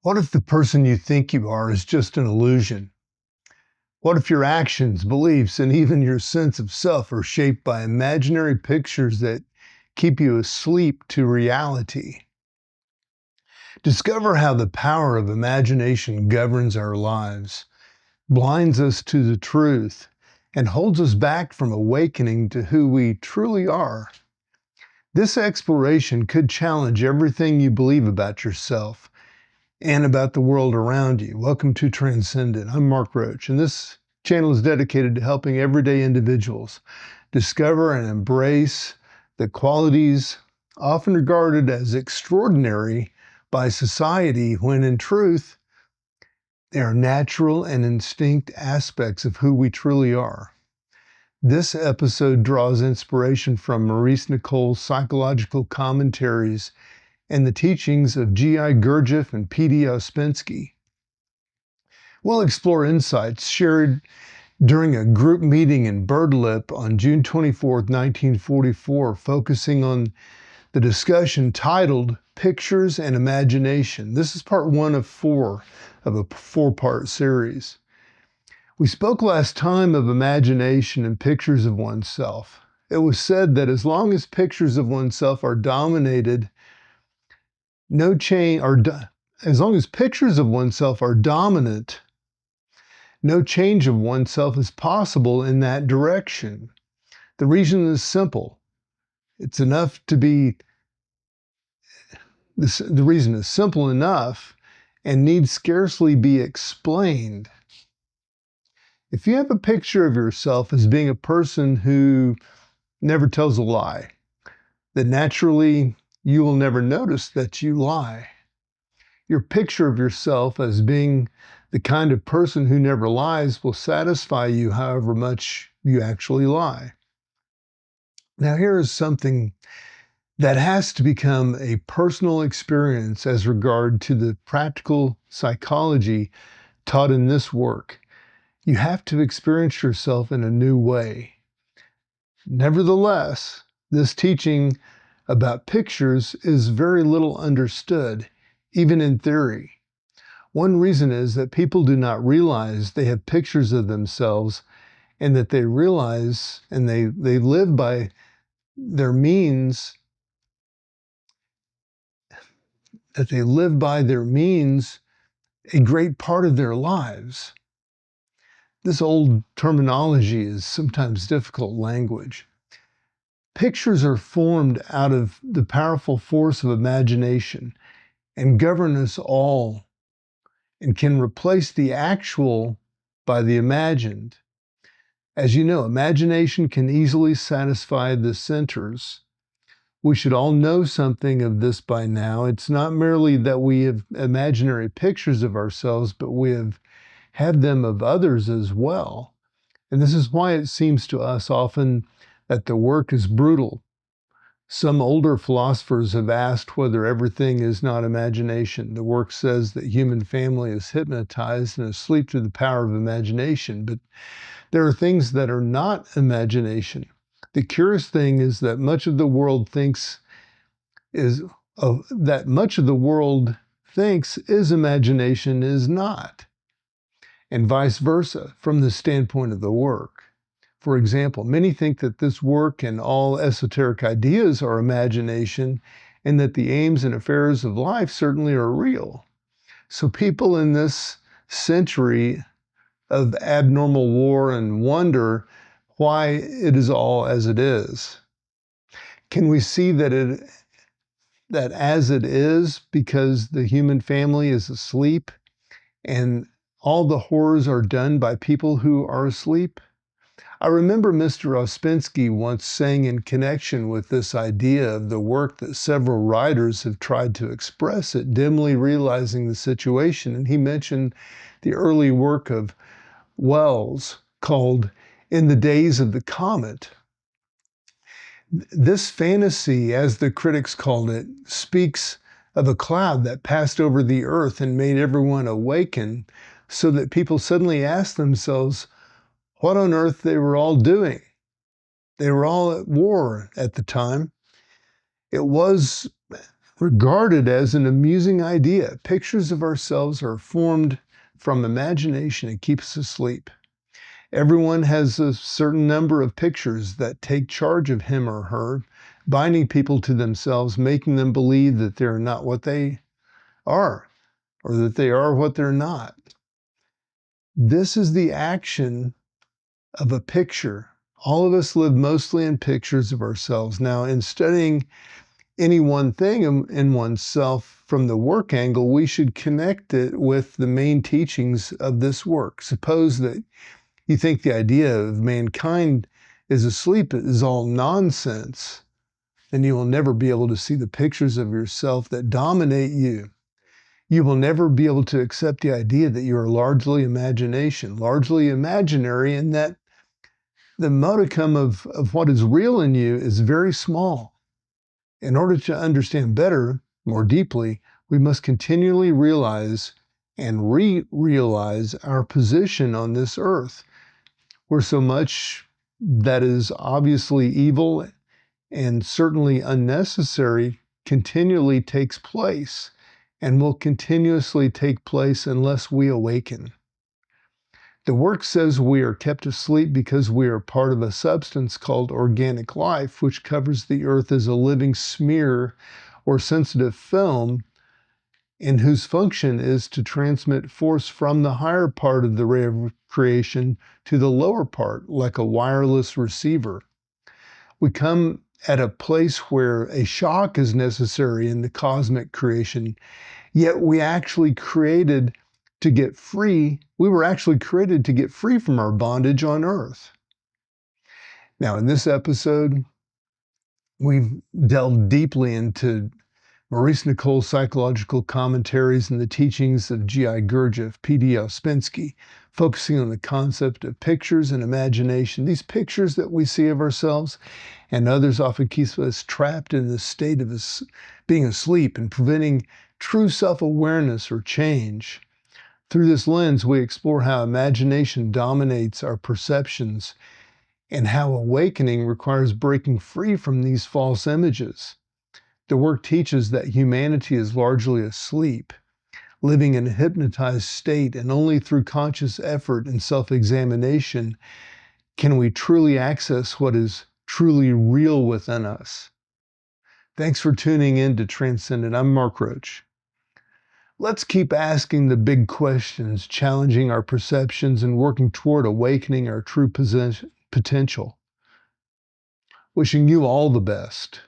What if the person you think you are is just an illusion? What if your actions, beliefs, and even your sense of self are shaped by imaginary pictures that keep you asleep to reality? Discover how the power of imagination governs our lives, blinds us to the truth, and holds us back from awakening to who we truly are. This exploration could challenge everything you believe about yourself and about the world around you. Welcome to Transcendent. I'm Mark Roach, and this channel is dedicated to helping everyday individuals discover and embrace the qualities often regarded as extraordinary by society, when in truth, they are natural and instinct aspects of who we truly are. This episode draws inspiration from Maurice Nicole's psychological commentaries and the teachings of G.I. Gurdjieff and P.D. Ouspensky. We'll explore insights shared during a group meeting in Birdlip on June 24, 1944, focusing on the discussion titled Pictures and Imagination. This is part one of a four-part series. We spoke last time of imagination and pictures of oneself. It was said that as long as pictures of oneself are dominated, as long as pictures of oneself are dominant, no change of oneself is possible in that direction. The reason is simple. The reason is simple enough and needs scarcely be explained. If you have a picture of yourself as being a person who never tells a lie, then naturally you will never notice that you lie. Your picture of yourself as being the kind of person who never lies will satisfy you however much you actually lie. Now, here is something that has to become a personal experience as regard to the practical psychology taught in this work. You have to experience yourself in a new way. Nevertheless, this teaching about pictures is very little understood, even in theory. One reason is that people do not realize they have pictures of themselves, and that they realize and they live by their means, a great part of their lives. This old terminology is sometimes difficult language. Pictures are formed out of the powerful force of imagination and govern us all, and can replace the actual by the imagined. As you know, imagination can easily satisfy the centers. We should all know something of this by now. It's not merely that we have imaginary pictures of ourselves, but we have them of others as well. And this is why it seems to us often that the work is brutal. Some older philosophers have asked whether everything is not imagination. The work says that human family is hypnotized and asleep to the power of imagination, but there are things that are not imagination. The curious thing is that much of the world thinks is imagination is not, and vice versa from the standpoint of the work. For example, many think that this work and all esoteric ideas are imagination, and that the aims and affairs of life certainly are real. So people in this century of abnormal war and wonder why it is all as it is. Can we see that as it is because the human family is asleep and all the horrors are done by people who are asleep? I remember Mr. Ouspensky once saying in connection with this idea of the work that several writers have tried to express it, dimly realizing the situation, and he mentioned the early work of Wells called In the Days of the Comet. This fantasy, as the critics called it, speaks of a cloud that passed over the earth and made everyone awaken, so that people suddenly asked themselves what on earth they were all doing. They were all at war at the time. It was regarded as an amusing idea. Pictures of ourselves are formed from imagination and keep us asleep. Everyone has a certain number of pictures that take charge of him or her, binding people to themselves, making them believe that they're not what they are, or that they are what they're not. This is the action of a picture. All of us live mostly in pictures of ourselves. Now, in studying any one thing in oneself from the work angle, we should connect it with the main teachings of this work. Suppose that you think the idea of mankind is asleep is all nonsense, then you will never be able to see the pictures of yourself that dominate you. You will never be able to accept the idea that you are largely imagination, largely imaginary, and that the modicum of what is real in you is very small. In order to understand better, more deeply, we must continually realize and re-realize our position on this earth, where so much that is obviously evil and certainly unnecessary continually takes place and will continuously take place unless we awaken. The work says we are kept asleep because we are part of a substance called organic life, which covers the earth as a living smear or sensitive film, and whose function is to transmit force from the higher part of the ray of creation to the lower part, like a wireless receiver. We come at a place where a shock is necessary in the cosmic creation, yet we actually created to get free. We were actually created to get free from our bondage on earth. Now, in this episode, we've delved deeply into Maurice Nicole's psychological commentaries and the teachings of G.I. Gurdjieff, P.D. Ouspensky, focusing on the concept of pictures and imagination. These pictures that we see of ourselves and others often keep us trapped in the state of being asleep and preventing true self-awareness or change. Through this lens, we explore how imagination dominates our perceptions and how awakening requires breaking free from these false images. The work teaches that humanity is largely asleep, living in a hypnotized state, and only through conscious effort and self-examination can we truly access what is truly real within us. Thanks for tuning in to Transcendent. I'm Mark Roach. Let's keep asking the big questions, challenging our perceptions, and working toward awakening our true potential. Wishing you all the best.